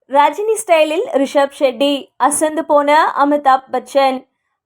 ரஜினி ஸ்டைலில் ரிஷப் ஷெட்டி அசந்து போன அமிதாப் பச்சன்.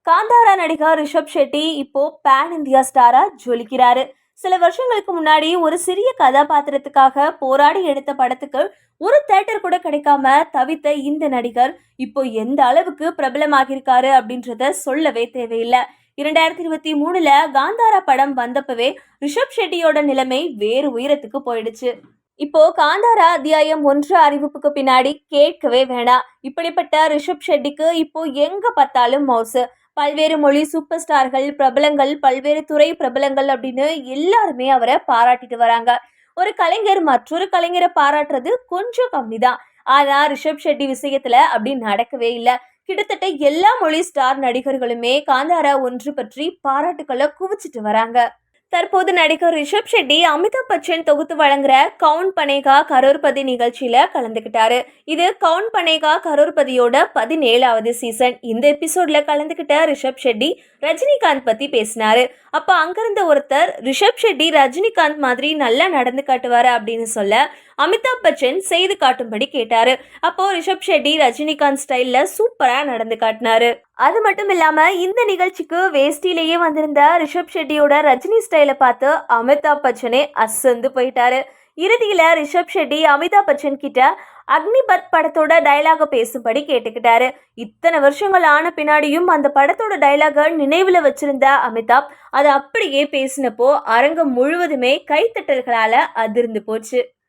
காந்தாரா நடிகர் ரிஷப் ஷெட்டி இப்போ பேன் இந்தியா ஸ்டாரா ஜொலிக்கிறாரு. சில வருஷங்களுக்கு முன்னாடி ஒரு சிறிய கதாபாத்திரத்துக்காக போராடி எடுத்த படத்துக்கு ஒரு தியேட்டர் கூட கிடைக்காம தவித்த இந்த நடிகர் இப்போ எந்த அளவுக்கு பிரபலமாகியிருக்காரு அப்படின்றத சொல்லவே தேவையில்லை. 2023 காந்தாரா படம் வந்தப்பவே ரிஷப் ஷெட்டியோட நிலைமை வேறு உயரத்துக்கு போயிடுச்சு. இப்போ காந்தாரா அத்தியாயம் 1 அறிவிப்புக்கு பின்னாடி கேட்கவே வேணாம். இப்படிப்பட்ட ரிஷப் ஷெட்டிக்கு இப்போ எங்க பார்த்தாலும் மவுசு. பல்வேறு மொழி சூப்பர் ஸ்டார்கள், பிரபலங்கள், பல்வேறு துறை பிரபலங்கள் அப்படின்னு எல்லாருமே அவரை பாராட்டிட்டு வராங்க. ஒரு கலைஞர் மற்றொரு கலைஞரை பாராட்டுறது கொஞ்சம் கம்மிதான். ஆனா ரிஷப் ஷெட்டி விஷயத்துல அப்படி நடக்கவே இல்லை. கிட்டத்தட்ட எல்லா மொழி ஸ்டார் நடிகர்களுமே காந்தாரா 1 பற்றி பாராட்டுக்களை குவிச்சிட்டு வராங்க. தற்போது நடிகர் ரிஷப் ஷெட்டி அமிதாப் பச்சன் தொகுத்து வழங்குற கவுன் பனேகா கரோர்பதி நிகழ்ச்சியில கலந்துகிட்டாரு. இது கவுன் பனேகா கரோர்பதியோட 17வது சீசன். இந்த எபிசோட்ல கலந்துகிட்ட ரிஷப் ஷெட்டி ரஜினிகாந்த் பத்தி பேசினாரு. அப்ப அங்கிருந்த ஒருத்தர் ரிஷப் ஷெட்டி ரஜினிகாந்த் மாதிரி நல்லா நடந்து காட்டுவாரு அப்படின்னு சொல்ல அமிதாப் பச்சன் செய்து காட்டும்படி கேட்டாரு. அப்போ ரிஷப் ஷெட்டி ரஜினிகாந்த் ஸ்டைல்ல சூப்பரா நடந்து காட்டினாரு. அது மட்டும் இல்லாம இந்த நிகழ்ச்சிக்கு வேஷ்டியிலேயே வந்திருந்த ரிஷப் ஷெட்டியோட ரஜினி ஸ்டைலை பார்த்து அமிதாப் பச்சனே அசந்து போயிட்டாரு. இறுதியில ரிஷப் ஷெட்டி அமிதாப் பச்சன் கிட்ட அக்னிபத் படத்தோட டைலாக பேசும்படி கேட்டுக்கிட்டாரு. இத்தனை வருஷங்கள் ஆன பின்னாடியும் அந்த படத்தோட டைலாக நினைவுல வச்சிருந்த அமிதாப் அதை அப்படியே பேசினப்போ அரங்கம் முழுவதுமே கைத்தட்டல்களால அதிர்ந்து போச்சு.